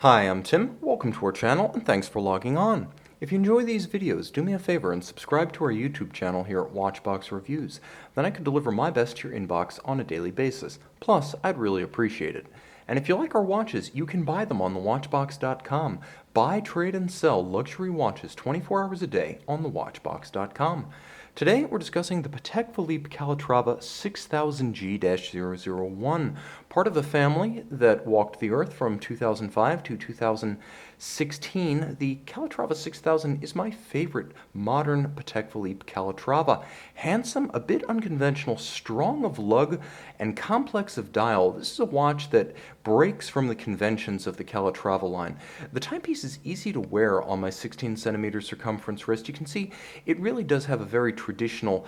Hi, I'm Tim. Welcome to our channel and thanks for logging on. If you enjoy these videos, do me a favor and subscribe to our YouTube channel here at Watchbox Reviews. Then I can deliver my best to your inbox on a daily basis. Plus, I'd really appreciate it. And if you like our watches, you can buy them on thewatchbox.com. Buy, trade, and sell luxury watches 24 hours a day on thewatchbox.com. Today, we're discussing the Patek Philippe Calatrava 6000G-001, part of a family that walked the earth from 2005 to 2016. The Calatrava 6000 is my favorite modern Patek Philippe Calatrava. Handsome, a bit unconventional, strong of lug, and complex of dial. This is a watch that breaks from the conventions of the Calatrava line. The timepiece is easy to wear on my 16 centimeter circumference wrist. You can see it really does have a very traditional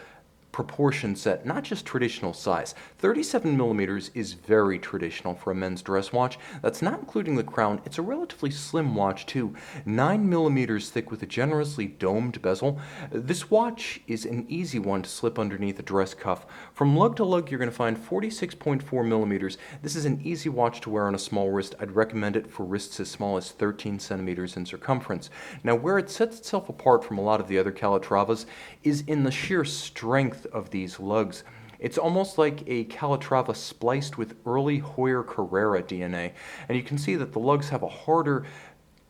proportion set, not just traditional size. 37 millimeters is very traditional for a men's dress watch. That's not including the crown. It's a relatively slim watch too, 9 millimeters thick with a generously domed bezel. This watch is an easy one to slip underneath a dress cuff. From lug to lug, you're going to find 46.4 millimeters. This is an easy watch to wear on a small wrist. I'd recommend it for wrists as small as 13 centimeters in circumference. Now, where it sets itself apart from a lot of the other Calatravas is in the sheer strength of these lugs. It's almost like a Calatrava spliced with early Hoyer Carrera DNA, and you can see that the lugs have a harder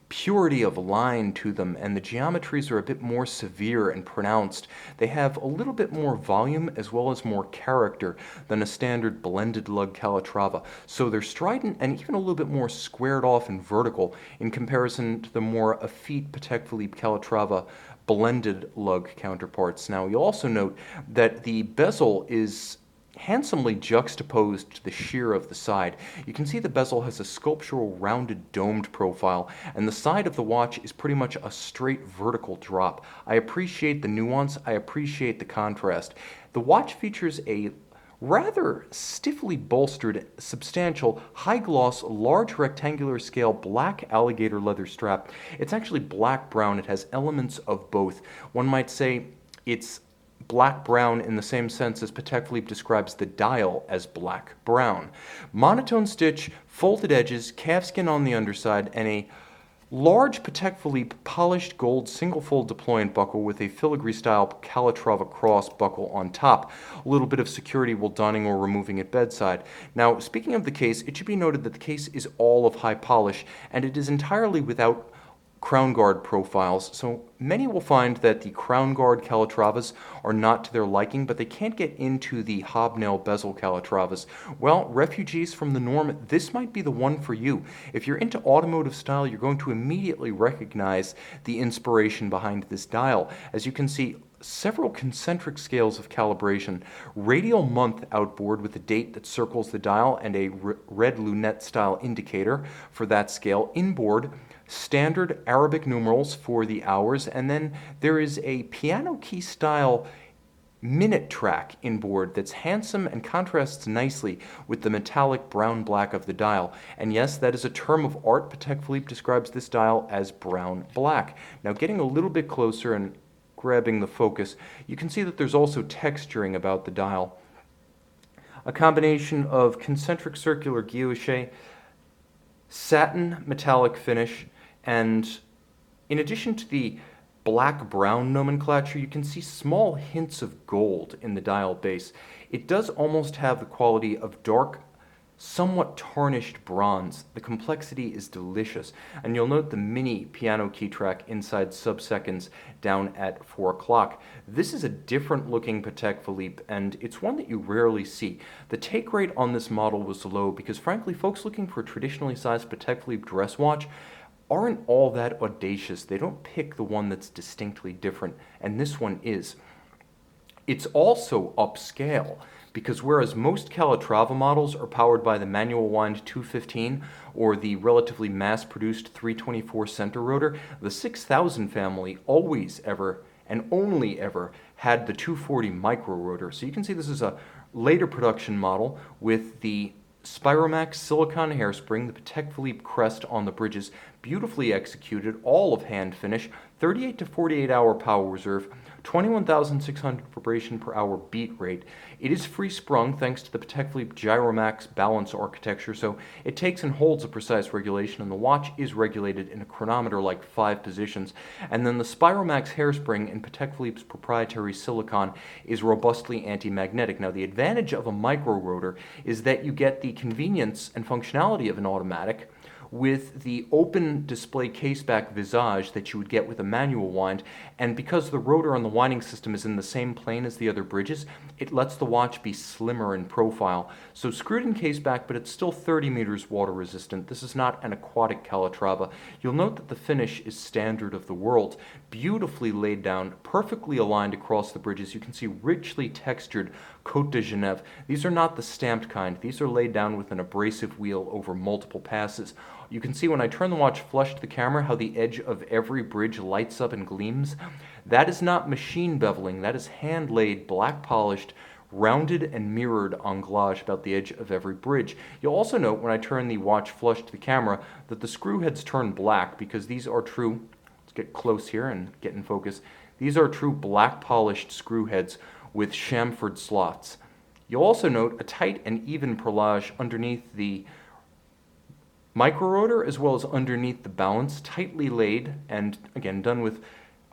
purity of line to them, and the geometries are a bit more severe and pronounced. They have a little bit more volume as well as more character than a standard blended lug Calatrava. So they're strident and even a little bit more squared off and vertical in comparison to the more effete Patek Philippe Calatrava blended lug counterparts. Now, you'll also note that the bezel is handsomely juxtaposed to the sheer of the side. You can see the bezel has a sculptural rounded domed profile, and the side of the watch is pretty much a straight vertical drop. I appreciate the nuance, I appreciate the contrast. The watch features a rather stiffly bolstered, substantial, high-gloss, large rectangular scale black alligator leather strap. It's actually black-brown. It has elements of both. One might say it's black-brown in the same sense as Patek Philippe describes the dial as black-brown. Monotone stitch, folded edges, calfskin on the underside, and a large Patek Philippe polished gold single-fold deployant buckle with a filigree-style Calatrava cross buckle on top. A little bit of security while donning or removing at bedside. Now, speaking of the case, it should be noted that the case is all of high polish, and it is entirely without crown guard profiles, so many will find that the crown guard Calatravas are not to their liking, but they can't get into the hobnail bezel Calatravas. Well, refugees from the norm, this might be the one for you. If you're into automotive style, you're going to immediately recognize the inspiration behind this dial. As you can see, several concentric scales of calibration, radial month outboard with a date that circles the dial and a red lunette style indicator for that scale, inboard standard Arabic numerals for the hours, and then there is a piano key style minute track inboard that's handsome and contrasts nicely with the metallic brown-black of the dial. And yes, that is a term of art. Patek Philippe describes this dial as brown-black. Now, getting a little bit closer and grabbing the focus, you can see that there's also texturing about the dial. A combination of concentric circular guilloche, satin metallic finish, and in addition to the black-brown nomenclature, you can see small hints of gold in the dial base. It does almost have the quality of dark, somewhat tarnished bronze. The complexity is delicious, and you'll note the mini piano key track inside sub-seconds down at 4 o'clock. This is a different looking Patek Philippe, and it's one that you rarely see. The take rate on this model was low because, frankly, folks looking for a traditionally sized Patek Philippe dress watch aren't all that audacious. They don't pick the one that's distinctly different, and this one is. It's also upscale, because whereas most Calatrava models are powered by the manual wind 215 or the relatively mass-produced 324 center rotor, the 6000 family always ever and only ever had the 240 micro rotor. So you can see this is a later production model with the Spiromax silicone hairspring, the Patek Philippe crest on the bridges, beautifully executed, all of hand finish, 38 to 48 hour power reserve, 21,600 vibration per hour beat rate. It is free sprung thanks to the Patek Philippe Gyromax balance architecture, so it takes and holds a precise regulation, and the watch is regulated in a chronometer like 5 positions. And then the Spiromax hairspring in Patek Philippe's proprietary silicon is robustly anti-magnetic. Now, the advantage of a micro rotor is that you get the convenience and functionality of an automatic with the open display caseback visage that you would get with a manual wind, and because the rotor on the winding system is in the same plane as the other bridges, it lets the watch be slimmer in profile. So screwed in caseback, but it's still 30 meters water resistant. This is not an aquatic Calatrava. You'll note that the finish is standard of the world, beautifully laid down, perfectly aligned across the bridges. You can see richly textured Côte de Genève. These are not the stamped kind. These are laid down with an abrasive wheel over multiple passes. You can see when I turn the watch flush to the camera how the edge of every bridge lights up and gleams. That is not machine beveling. That is hand-laid, black-polished, rounded and mirrored anglage about the edge of every bridge. You'll also note when I turn the watch flush to the camera that the screw heads turn black because these are true. Let's get close here and get in focus. These are true black-polished screw heads with chamfered slots. You'll also note a tight and even perlage underneath the microrotor as well as underneath the balance, tightly laid and again done with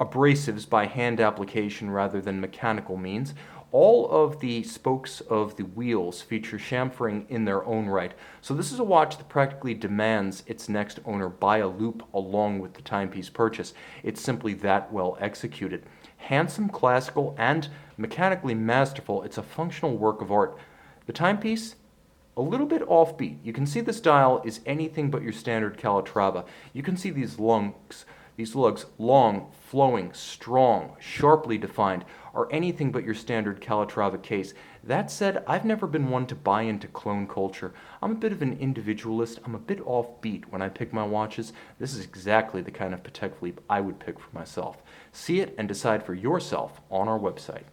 abrasives by hand application rather than mechanical means. All of the spokes of the wheels feature chamfering in their own right. So this is a watch that practically demands its next owner buy a loop along with the timepiece purchase. It's simply that well executed. Handsome, classical, and mechanically masterful. It's a functional work of art. The timepiece, a little bit offbeat. You can see this dial is anything but your standard Calatrava. You can see these lugs, long, flowing, strong, sharply defined, are anything but your standard Calatrava case. That said, I've never been one to buy into clone culture. I'm a bit of an individualist. I'm a bit offbeat when I pick my watches. This is exactly the kind of Patek Philippe I would pick for myself. See it and decide for yourself on our website.